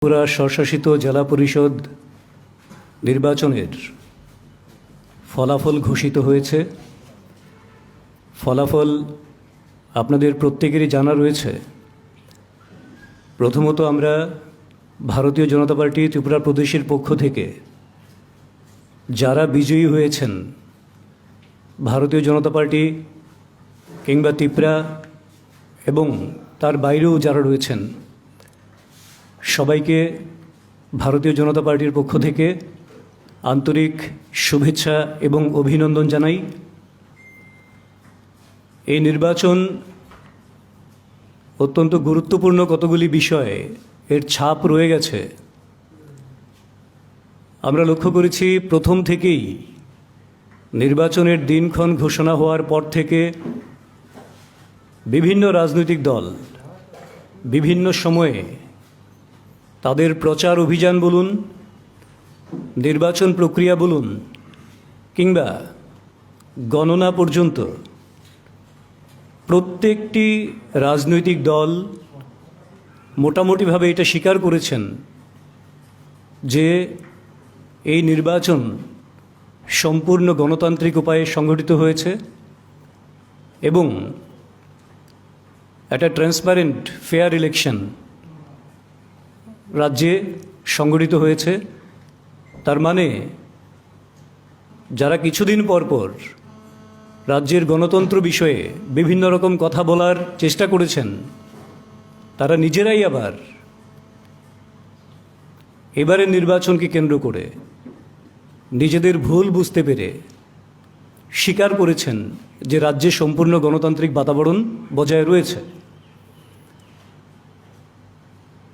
ত্রিপুরা স্বশাসিত জেলা পরিষদ নির্বাচনের ফলাফল ঘোষিত হয়েছে। ফলাফল আপনাদের প্রত্যেকেরই জানা রয়েছে। প্রথমত আমরা ভারতীয় জনতা পার্টি ত্রিপুরা প্রদেশের পক্ষ থেকে যারা বিজয়ী হয়েছেন, ভারতীয় জনতা পার্টি কিংবা ত্রিপুরা এবং তার বাইরেও যারা রয়েছেন, সবাইকে ভারতীয় জনতা পার্টির পক্ষ থেকে আন্তরিক শুভেচ্ছা এবং অভিনন্দন জানাই। এই নির্বাচন অত্যন্ত গুরুত্বপূর্ণ কতগুলি বিষয়ে এর ছাপ রয়ে গেছে। আমরা লক্ষ্য করেছি প্রথম থেকেই নির্বাচনের দিনক্ষণ ঘোষণা হওয়ার পর থেকে বিভিন্ন রাজনৈতিক দল বিভিন্ন সময়ে তাদের প্রচার অভিযান বলুন, নির্বাচন প্রক্রিয়া বলুন, কিংবা গণনা পর্যন্ত প্রত্যেকটি রাজনৈতিক দল মোটামুটিভাবে এটা স্বীকার করেছেন যে এই নির্বাচন সম্পূর্ণ গণতান্ত্রিক উপায়ে সংগঠিত হয়েছে এবং একটা ট্রান্সপারেন্ট ফেয়ার ইলেকশন রাজ্যে সংগঠিত হয়েছে। তার মানে যারা কিছুদিন পর পর রাজ্যের গণতন্ত্র বিষয়ে বিভিন্ন রকম কথা বলার চেষ্টা করেছেন, তারা নিজেরাই আবার এবারের নির্বাচনকে কেন্দ্র করে নিজেদের ভুল বুঝতে পেরে স্বীকার করেছেন যে রাজ্যে সম্পূর্ণ গণতান্ত্রিক বাতাবরণ বজায় রয়েছে।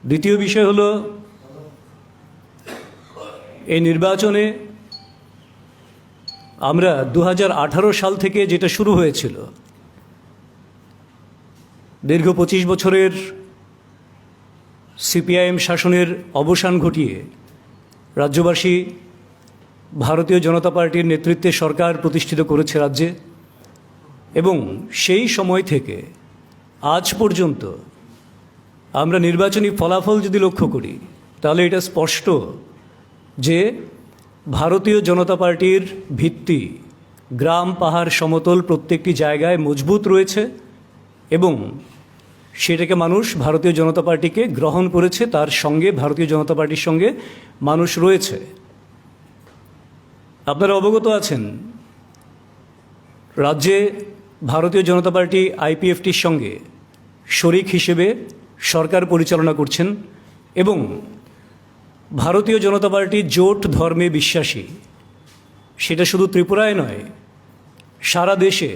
দ্বিতীয় বিষয় হলো, এই নির্বাচনে আমরা 2018 সাল থেকে যেটা শুরু হয়েছিল, দীর্ঘ 25 বছরের সিপিআইএম শাসনের অবসান ঘটিয়ে রাজ্যবাসী ভারতীয় জনতা পার্টির নেতৃত্বে সরকার প্রতিষ্ঠিত করেছে রাজ্যে, এবং সেই সময় থেকে আজ পর্যন্ত আমরা নির্বাচনী ফলাফল যদি লক্ষ্য করি তাহলে এটা স্পষ্ট যে ভারতীয় জনতা পার্টির ভিত্তি গ্রাম পাহাড় সমতল প্রত্যেকটি জায়গায় মজবুত রয়েছে এবং সেটাকে মানুষ ভারতীয় জনতা পার্টিকে গ্রহণ করেছে, তার সঙ্গে ভারতীয় জনতা পার্টির সঙ্গে মানুষ রয়েছে। আপনারা অবগত আছেন, রাজ্যে ভারতীয় জনতা পার্টি আইপিএফটির সঙ্গে শরিক হিসেবে সরকার পরিচালনা করছেন এবং ভারতীয় জনতা পার্টি জোট ধর্মে বিশ্বাসী। সেটা শুধু ত্রিপুরায় নয়, সারা দেশে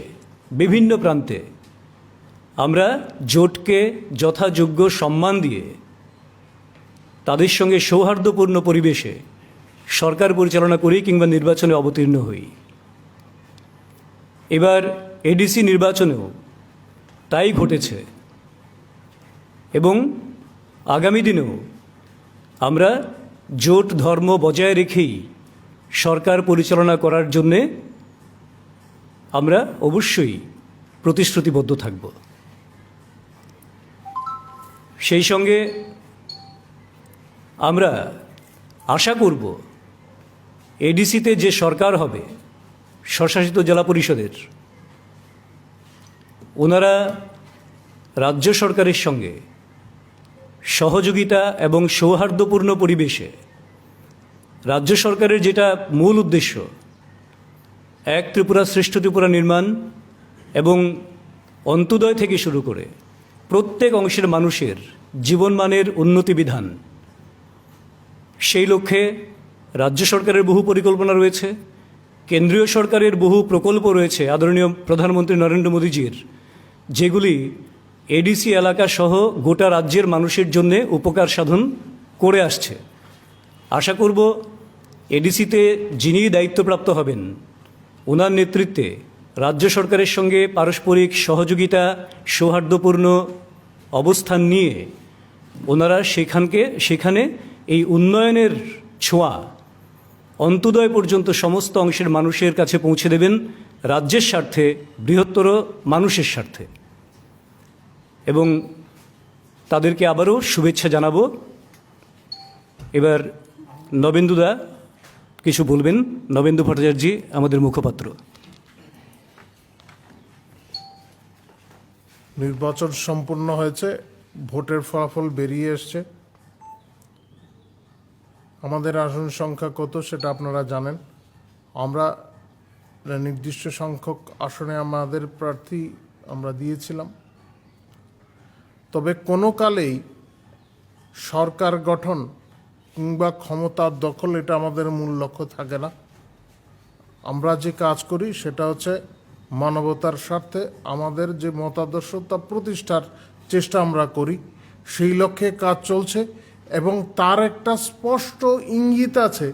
বিভিন্ন প্রান্তে আমরা জোটকে যথাযোগ্য সম্মান দিয়ে তাদের সঙ্গে সৌহার্দ্যপূর্ণ পরিবেশে সরকার পরিচালনা করি কিংবা নির্বাচনে অবতীর্ণ হই। এবার এডিসি নির্বাচনেও তাই ঘটেছে এবং আগামী দিনেও আমরা জোট ধর্ম বজায় রেখেই সরকার পরিচালনা করার জন্যে আমরা অবশ্যই প্রতিশ্রুতিবদ্ধ থাকব। সেই সঙ্গে আমরা আশা করব এডিসিতে যে সরকার হবে স্বশাসিত জেলা পরিষদের, ওনারা রাজ্য সরকারের সঙ্গে সহযোগিতা এবং সৌহার্দ্যপূর্ণ পরিবেশে রাজ্য সরকারের যেটা মূল উদ্দেশ্য, এক ত্রিপুরা শ্রেষ্ঠ ত্রিপুরা নির্মাণ এবং অন্ত্যোদয় থেকে শুরু করে প্রত্যেক অংশের মানুষের জীবনমানের উন্নতি বিধান, সেই লক্ষ্যে রাজ্য সরকারের বহু পরিকল্পনা রয়েছে, কেন্দ্রীয় সরকারের বহু প্রকল্প রয়েছে আদরণীয় প্রধানমন্ত্রী নরেন্দ্র মোদীজির, যেগুলি এডিসি এলাকা সহ গোটা রাজ্যের মানুষের জন্য উপকার সাধন করে আসছে। আশা করব এডিসিতে যিনি দায়িত্বপ্রাপ্ত হবেন, ওনার নেতৃত্বে রাজ্য সরকারের সঙ্গে পারস্পরিক সহযোগিতা সৌহার্দ্যপূর্ণ অবস্থান নিয়ে ওনারা সেখানে এই উন্নয়নের ছোঁয়া অন্ত্যোদয় পর্যন্ত সমস্ত অংশের মানুষের কাছে পৌঁছে দেবেন, রাজ্যের স্বার্থে, বৃহত্তর মানুষের স্বার্থে। এবং তাদেরকে আবারও শুভেচ্ছা জানাবো। এবার নবেন্দুদা কিছু বলবেন। নবেন্দু ভট্টাচার্য আমাদের মুখপাত্র। নির্বাচন সম্পূর্ণ হয়েছে, ভোটের ফলাফল বেরিয়ে এসছে। আমাদের আসন সংখ্যা কত সেটা আপনারা জানেন। আমরা নির্দিষ্ট সংখ্যক আসনে আমাদের প্রার্থী আমরা দিয়েছিলাম। তবে কোনো কালেই সরকার গঠন কিংবা ক্ষমতার দখল এটা আমাদের মূল লক্ষ্য থাকে না। আমরা যে কাজ করি সেটা হচ্ছে মানবতার স্বার্থে আমাদের যে মতাদর্শ তা প্রতিষ্ঠার চেষ্টা আমরা করি। সেই লক্ষ্যে কাজ চলছে এবং তার একটা স্পষ্ট ইঙ্গিত আছে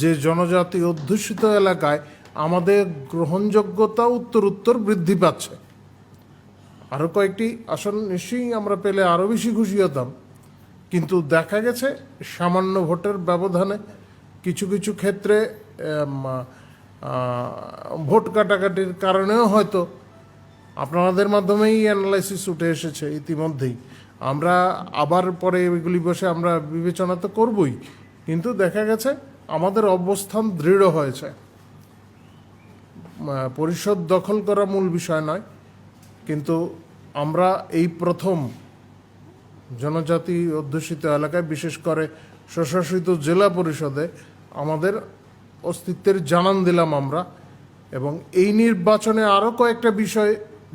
যে জনজাতি অধ্যুষিত এলাকায় আমাদের গ্রহণযোগ্যতা উত্তরোত্তর বৃদ্ধি পাচ্ছে। আরও কয়েকটি আসন নিশ্চয়ই আমরা পেলে আরও বেশি খুশি হতাম, কিন্তু দেখা গেছে সামান্য ভোটের ব্যবধানে কিছু কিছু ক্ষেত্রে ভোট কাটাকাটির কারণেও হয়তো আপনাদের মাধ্যমেই অ্যানালাইসিস উঠে এসেছে ইতিমধ্যেই। আমরা আবার পরে এগুলি বসে আমরা বিবেচনা তো করবই, কিন্তু দেখা গেছে আমাদের অবস্থান দৃঢ় হয়েছে। পরিষদ দখল করা মূল বিষয় নয়, কিন্তু আমরা এই প্রথম জনজাতি অধ্যুষিত এলাকায়, বিশেষ করে স্বশাসিত জেলা পরিষদে আমাদের অস্তিত্বের জানান দিলাম আমরা। এবং এই নির্বাচনে আরও কয়েকটা বিষয়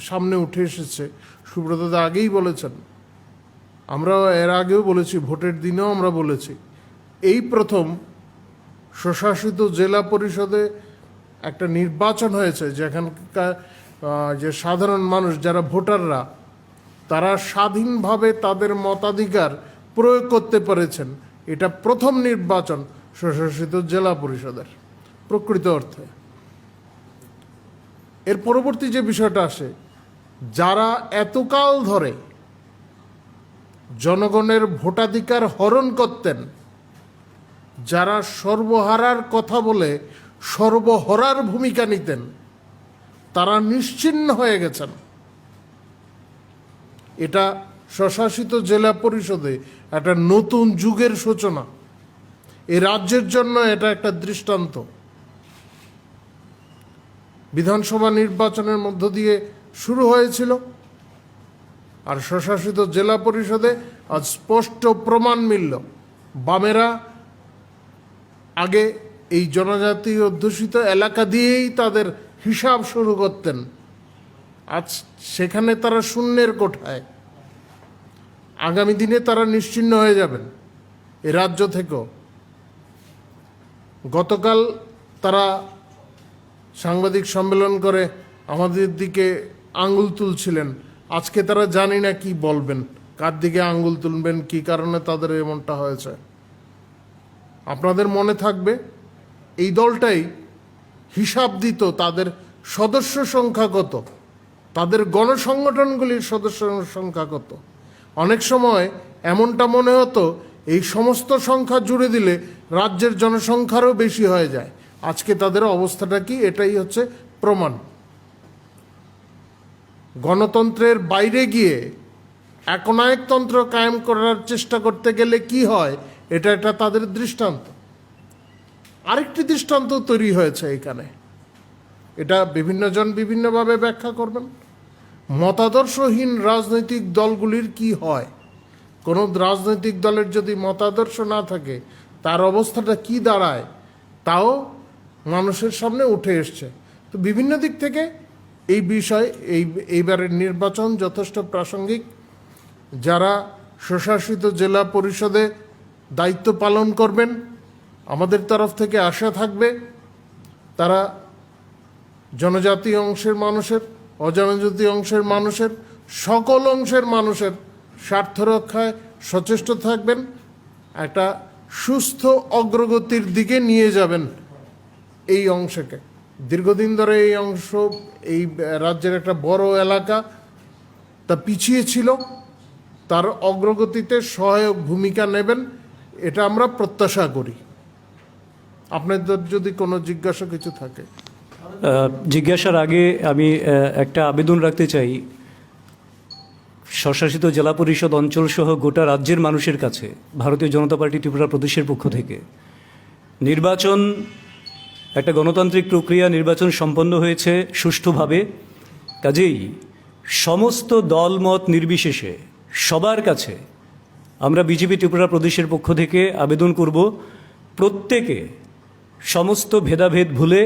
সামনে উঠে এসেছে। সুব্রতদা আগেই বলেছেন, আমরা এর আগেও বলেছি, ভোটের দিনেও আমরা বলেছি, এই প্রথম স্বশাসিত জেলা পরিষদে একটা নির্বাচন হয়েছে যেখানকার যে সাধারণ মানুষ যারা ভোটাররা তারা স্বাধীনভাবে তাদের মতাধিকার প্রয়োগ করতে পেরেছেন। এটা প্রথম নির্বাচন স্বশাসিত জেলা পরিষদের প্রকৃত অর্থে। এর পরবর্তী যে বিষয়টা আসে, যারা এতকাল ধরে জনগণের ভোটাধিকার হরণ করতেন, যারা সর্বহারার কথা বলে সর্বহরার ভূমিকা নিতেন, তারা নিশ্চিহ্ন হয়ে গেছেন। এটা স্বশাসিত জেলা পরিষদে একটা নতুন যুগের সূচনা। এই রাজ্যের জন্য এটা একটা দৃষ্টান্ত। বিধানসভা নির্বাচনের মধ্য দিয়ে শুরু হয়েছিল, আর স্বশাসিত জেলা পরিষদে আজ স্পষ্ট প্রমাণ মিলল। বামেরা আগে এই জনজাতি অধ্যুষিত এলাকা দিয়েই তাদের হিসাব শুরু করতেন, আজ সেখানে তারা শূন্যের কোঠায়। আগামী দিনে তারা নিশ্চিহ্ন হয়ে যাবেন এ রাজ্য থেকেও। গতকাল তারা সাংবাদিক সম্মেলন করে আমাদের দিকে আঙ্গুল তুলছিলেন। আজকে তারা জানি না কি বলবেন, কার দিকে আঙ্গুল তুলবেন, কি কারণে তাদের এমনটা হয়েছে। আপনাদের মনে থাকবে এই দলটাই হিসাব দিত তাদের সদস্য সংখ্যা কত, তাদের গণসংগঠনগুলির সদস্য সংখ্যা কত। অনেক সময় এমনটা মনে হতো এই সমস্ত সংখ্যা জুড়ে দিলে রাজ্যের জনসংখ্যারও বেশি হয়ে যায়। আজকে তাদের অবস্থাটা কি, এটাই হচ্ছে প্রমাণ। গণতন্ত্রের বাইরে গিয়ে একনায়কতন্ত্র কায়েম করার চেষ্টা করতে গেলে কি হয়, এটা একটা তাদের দৃষ্টান্ত। আরেকটি দৃষ্টান্ত তৈরি হয়েছে এখানে, এটা বিভিন্ন জন বিভিন্নভাবে ব্যাখ্যা করবেন। মতাদর্শহীন রাজনৈতিক দলগুলির কি হয়, কোনো রাজনৈতিক দলের যদি মতাদর্শ না থাকে তার অবস্থাটা কি দাঁড়ায়, তাও মানুষের সামনে উঠে এসছে। তো বিভিন্ন দিক থেকে এই বিষয়, এইবারের নির্বাচন যথেষ্ট প্রাসঙ্গিক। যারা স্বশাসিত জেলা পরিষদে দায়িত্ব পালন করবেন, আমাদের তরফ থেকে আশা থাকবে তারা জনজাতি অংশের মানুষের, অজনজাতি অংশের মানুষের, সকল অংশের মানুষের স্বার্থ রক্ষায় সচেষ্ট থাকবেন, একটা সুস্থ অগ্রগতির দিকে নিয়ে যাবেন এই অংশকে। দীর্ঘদিন ধরে এই অংশ, এই রাজ্যের একটা বড় এলাকা তা পিছিয়ে ছিল, তার অগ্রগতিতে সহায়ক ভূমিকা নেবেন, এটা আমরা প্রত্যাশা করি। আপনাদের যদি কোনো জিজ্ঞাসা কিছু থাকে। জিজ্ঞাসার আগে আমি একটা আবেদন রাখতে চাই। স্বশাসিত জেলা পরিষদ অঞ্চল সহ গোটা রাজ্যের মানুষের কাছে ভারতীয় জনতা পার্টি ত্রিপুরা প্রদেশের পক্ষ থেকে নির্বাচন একটা গণতান্ত্রিক প্রক্রিয়া, নির্বাচন সম্পন্ন হয়েছে সুষ্ঠুভাবে। কাজেই সমস্ত দলমত নির্বিশেষে সবার কাছে আমরা বিজেপি ত্রিপুরা প্রদেশের পক্ষ থেকে আবেদন করব, প্রত্যেকে সমস্ত ভেদাভেদ ভুলে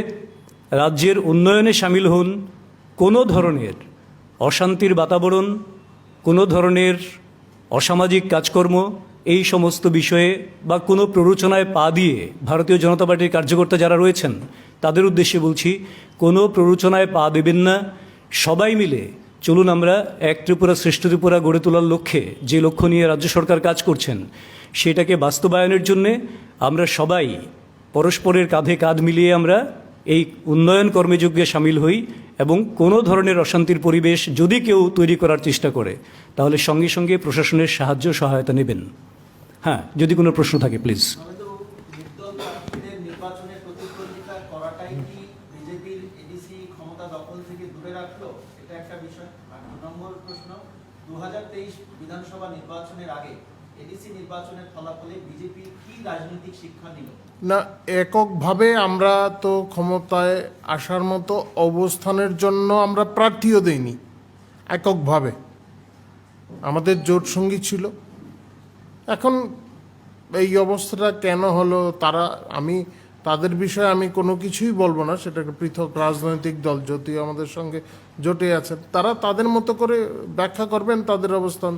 রাজ্যের উন্নয়নে সামিল হন। কোনো ধরনের অশান্তির বাতাবরণ, কোনো ধরনের অসামাজিক কাজকর্ম, এই সমস্ত বিষয়ে বা কোনো প্ররোচনায় পা দিয়ে ভারতীয় জনতা পার্টির কার্যকর্তা যারা রয়েছেন তাদের উদ্দেশ্যে বলছি, কোনো প্ররোচনায় পা দেবেন না। সবাই মিলে চলুন আমরা এক ত্রিপুরা শ্রেষ্ঠ ত্রিপুরা গড়ে তোলার লক্ষ্যে, যে লক্ষ্য নিয়ে রাজ্য সরকার কাজ করছেন, সেটাকে বাস্তবায়নের জন্যে আমরা সবাই পরস্পরের কাঁধে কাঁধ মিলিয়ে আমরা এই উন্নয়ন কর্মযজ্ঞে সামিল হই এবং কোনো ধরনের অশান্তির পরিবেশ যদি কেউ তৈরি করার চেষ্টা করে তাহলে সঙ্গে সঙ্গে প্রশাসনের সাহায্য সহায়তা নেবেন। হ্যাঁ, যদি কোনো প্রশ্ন থাকে প্লিজ। নির্দল প্রার্থীদের নির্বাচনে প্রতিদ্বন্দ্বিতা করাটাই কি বিজেপির এডিসি ক্ষমতা দখল থেকে দূরে রাখলো? এটা একটা বিষয়। আর 2 নম্বর প্রশ্ন, 2023 বিধানসভা নির্বাচনের আগে এডিসি নির্বাচনের ফলাফলে বিজেপি কি রাজনৈতিক শিক্ষা নিল? না, এককভাবে আমরা তো ক্ষমতায় আসার মতো অবস্থানের জন্য আমরা প্রার্থীও দেইনি। এককভাবে আমাদের জোট সঙ্গী ছিল। এখন এই অবস্থাটা কেন হলো তাদের বিষয়ে আমি কোনো কিছুই বলবো না। সেটা একটা পৃথক রাজনৈতিক দল, যদিও আমাদের সঙ্গে জোটে আছেন, তারা তাদের মতো করে ব্যাখ্যা করবেন তাদের অবস্থান।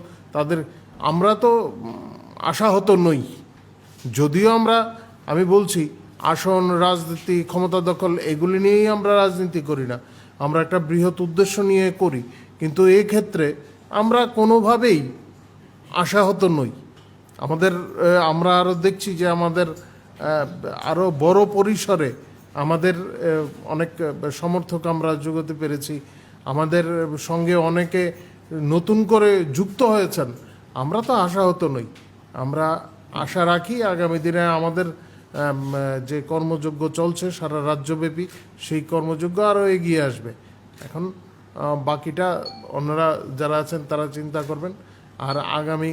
আমরা তো আশাহত নই, যদিও আমি বলছি আসন রাজনীতি, ক্ষমতা দখল এগুলি নিয়েই আমরা রাজনীতি করি না, আমরা একটা বৃহৎ উদ্দেশ্য নিয়ে করি। কিন্তু এই ক্ষেত্রে আমরা কোনোভাবেই আশাহত নই। আমরা আরও দেখছি যে আমাদের আরও বড় পরিসরে আমাদের অনেক সমর্থক আমরা জোগাতে পেরেছি। আমাদের সঙ্গে অনেকে নতুন করে যুক্ত হয়েছেন। আমরা তো আশাহত নই, আমরা আশা রাখি আগামী দিনে আমাদের যে কর্মযজ্ঞ চলছে সারা রাজ্যব্যাপী, সেই কর্মযজ্ঞ আরও এগিয়ে আসবে। এখন বাকিটা অন্যরা যারা আছেন তারা চিন্তা করবেন। আর আগামী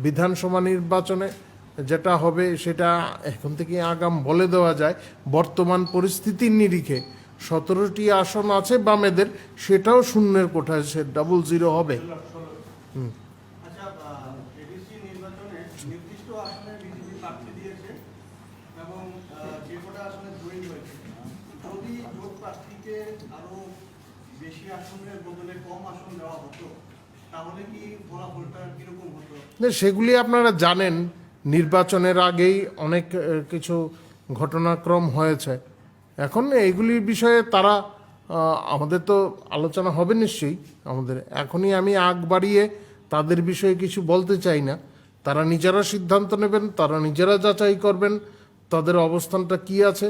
বিধানসভা নির্বাচনে যেটা হবে সেটা এখন থেকে আগাম বলে দেওয়া যায়। বর্তমান পরিস্থিতির নিরিখে 17টি আসন আছে বামেদের, সেটাও শূন্যের কোঠায়, সে 00 হবে। আচ্ছা, এডিসি নির্বাচনে নির্দিষ্ট আসনে বিজেপি প্রার্থী দিয়েছে এবং যে কটা আসনে জয়ী হয়েছে, যদি জোট প্রার্থীকে আরো বেশি আসনের বদলে কম আসন দেওয়া হতো তাহলে কি ফলাফলটা কিরকম হতো? সেগুলি আপনারা জানেন, নির্বাচনের আগেই অনেক কিছু ঘটনাক্রম হয়েছে। এখন এইগুলির বিষয়ে আমাদের তো আলোচনা হবে নিশ্চয়ই। এখনই আমি আগ বাড়িয়ে তাদের বিষয়ে কিছু বলতে চাই না। তারা নিজেরা সিদ্ধান্ত নেবেন, তারা নিজেরা যাচাই করবেন তাদের অবস্থানটা কি আছে,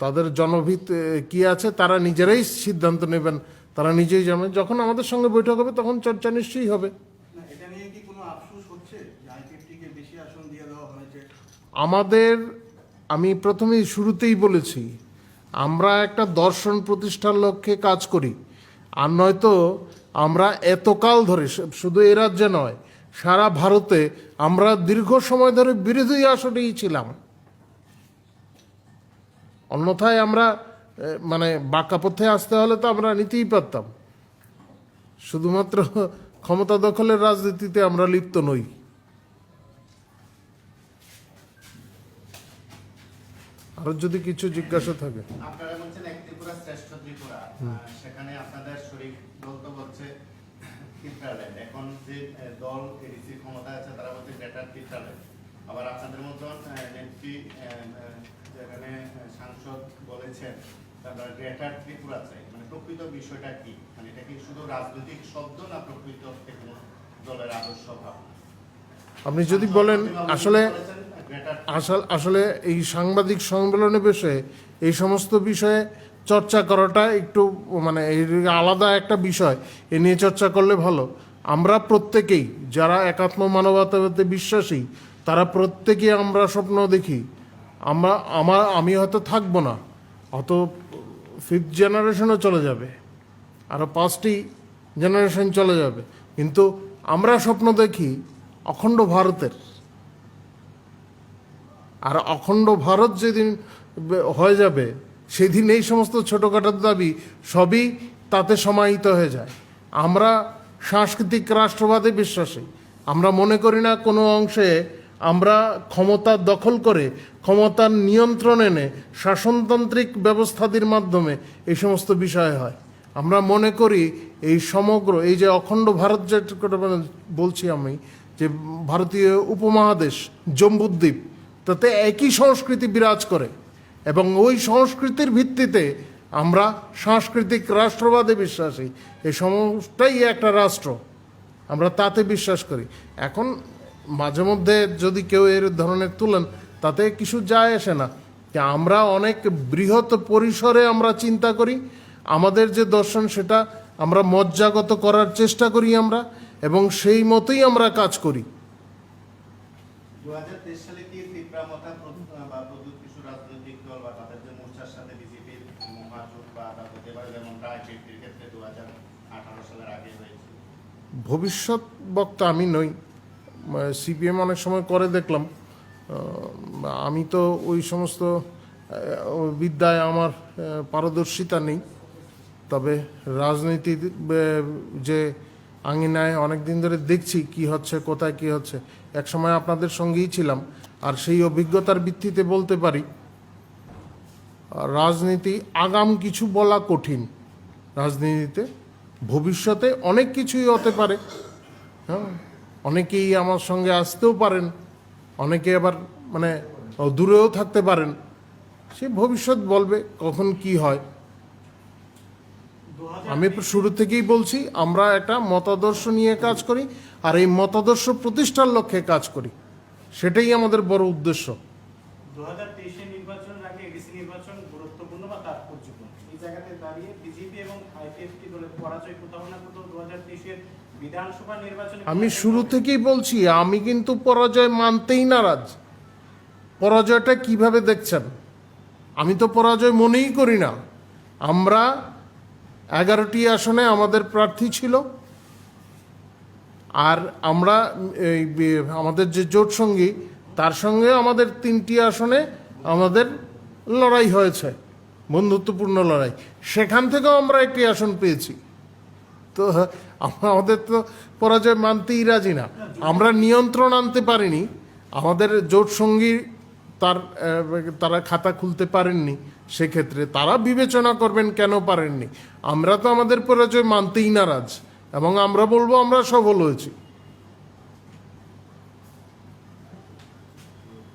তাদের জনভিত কি আছে, তারা নিজেরাই সিদ্ধান্ত নেবেন, তারা নিজেই জানেন। যখন আমাদের সঙ্গে বৈঠক হবে তখন চর্চা নিশ্চয়ই হবে। না, এটা নিয়ে কি কোনো আফসোস হচ্ছে যে আইপিএফটিকে বেশি আসন দিয়ে দেওয়া হয়েছে? আমি প্রথমেই শুরুতেই বলেছি, আমরা একটা দর্শন প্রতিষ্ঠার লক্ষ্যে কাজ করি। আর নয়তো আমরা এতকাল ধরে, শুধু এ রাজ্যে নয় সারা ভারতে, আমরা দীর্ঘ সময় ধরে বিরোধী আসনেই ছিলাম। অন্যথায় আমরা বাঁকা পথে আসতে হলে তো আমরা নিতেই পারতাম। শুধুমাত্র ক্ষমতা দখলের রাজনীতিতে আমরা লিপ্ত নই। আরো যদি কিছু জিজ্ঞাসা থাকে। আপনারা বলছেন এক ত্রিপুরা শ্রেষ্ঠ ত্রিপুরা, সেখানে আপনাদের শরীক দল তো বলছে ত্রিপুরাল্যান্ড। এখন যে দল এডিসি ক্ষমতা আছে তারা বলছে গ্রেটার ত্রিপুরাল্যান্ড। আবার আপনাদের মতন নেত্রী যেখানে সাংসদ বলেছেন তারা গ্রেটার ত্রিপুরা চাই। প্রকৃত বিষয়টা কি? এটা কি শুধু রাজনৈতিক শব্দ না প্রকৃত কোনো দলের আদর্শ ভাব? আপনি যদি বলেন আসলে এই সাংবাদিক সম্মেলনে বসে এই সমস্ত বিষয়ে চর্চা করাটা একটু আলাদা একটা বিষয়। এ নিয়ে চর্চা করলে ভালো। আমরা প্রত্যেকেই যারা একাত্ম মানবতাবাদে বিশ্বাসী, তারা প্রত্যেকেই আমরা স্বপ্ন দেখি। আমি হয়তো থাকবো না, অত 5th জেনারেশনও চলে যাবে, আরও 5টি জেনারেশন চলে যাবে, কিন্তু আমরা স্বপ্ন দেখি অখণ্ড ভারতের, আর অখণ্ড ভারত যেদিন হয়ে যাবে সেদিন এই সমস্ত ছোটোখাটো দাবি সবই তাতে সমাহিত হয়ে যায়। আমরা সাংস্কৃতিক রাষ্ট্রবাদে বিশ্বাসী। আমরা মনে করি না কোনো অংশে আমরা ক্ষমতা দখল করে ক্ষমতার নিয়ন্ত্রণ এনে শাসনতান্ত্রিক ব্যবস্থাদির মাধ্যমে এই সমস্ত বিষয় হয়। আমরা মনে করি এই সমগ্র এই যে অখণ্ড ভারত যেটা বলছি আমি, যে ভারতীয় উপমহাদেশ জম্বুদ্বীপ, তাতে একই সংস্কৃতি বিরাজ করে এবং ওই সংস্কৃতির ভিত্তিতে আমরা সাংস্কৃতিক রাষ্ট্রবাদে বিশ্বাসী। এই সমস্যাই একটা রাষ্ট্র, আমরা তাতে বিশ্বাস করি। এখন মাঝে মধ্যে যদি কেউ এর ধরনের তুলেন তাতে কিছু যায় আসে না, যে আমরা অনেক বৃহৎ পরিসরে আমরা চিন্তা করি, আমাদের যে দর্শন সেটা আমরা মজ্জাগত করার চেষ্টা করি আমরা, এবং সেই মতোই আমরা কাজ করি। 2023 সালে কি ত্রিপুরা মতা বা প্রদ্যুৎ কিছু রাজনৈতিক দল বা তাদের যে মোর্চার সাথে বিজেপির মহাজোট বা তা হতে পারে, যেমন প্রায় বিএনপির ক্ষেত্রে 2018 সালের আগে হয়েছে? ভবিষ্যৎ বক্তা আমি নই, সিপিএম অনেক সময় করে দেখলাম। আমি তো ওই সমস্ত বিদ্যায় আমার পারদর্শিতা নেই। তবে রাজনীতি যে আঙিনায় অনেক দিন ধরে দেখছি কি হচ্ছে, কোথায় কি হচ্ছে, এক সময় আপনাদের সঙ্গেই ছিলাম, আর সেই অভিজ্ঞতার ভিত্তিতে বলতে পারি রাজনীতি আগাম কিছু বলা কঠিন। রাজনীতিতে ভবিষ্যতে অনেক কিছুই হতে পারে। হ্যাঁ, অনেকেই আমার সঙ্গে আসতেও পারেন, অনেকে আবার মানে দূরেও থাকতে পারেন। সে ভবিষ্যৎ বলবে কখন কি হয়। আমি শুরু থেকেই বলছি আমরা একটা মতাদর্শ নিয়ে কাজ করি, আর এই মতাদর্শ প্রতিষ্ঠার লক্ষ্যে কাজ করি, সেটাই আমাদের বড় উদ্দেশ্য। 2023 নির্বাচনের আগে এডিসি নির্বাচন গুরুত্বপূর্ণ বা তাৎপর্যপূর্ণ, এই জায়গাতে দাঁড়িয়ে বিজেপি এবং আইপিএফটি দলের পরাজয় কোথাও না কোথাও 2023 বিধানসভা নির্বাচনে আমি শুরু থেকেই বলছি আমি কিন্তু পরাজয় মানতেই নারাজ। পরাজয়টা কিভাবে দেখছেন? আমি তো পরাজয় মনেই করি না। আমরা 11টি আসনে আমাদের প্রার্থী ছিল, আর আমরা আমাদের যে জোট সঙ্গী তার সঙ্গে আমাদের 3টি আসনে আমাদের লড়াই হয়েছে, বন্ধুত্বপূর্ণ লড়াই। সেখান থেকেও আমরা একটি আসন পেয়েছি। তো আমাদের তো পরাজয় মানতেই রাজি না। আমরা নিয়ন্ত্রণ আনতে পারিনি, আমাদের জোট সঙ্গী তারা খাতা খুলতে পারেননি, সেক্ষেত্রে তারা বিবেচনা করবেন কেন পারেননি। আমরা তো আমাদের পরাজয় মানতেই নারাজ, এবং আমরা বলবো আমরা সফল হয়েছি।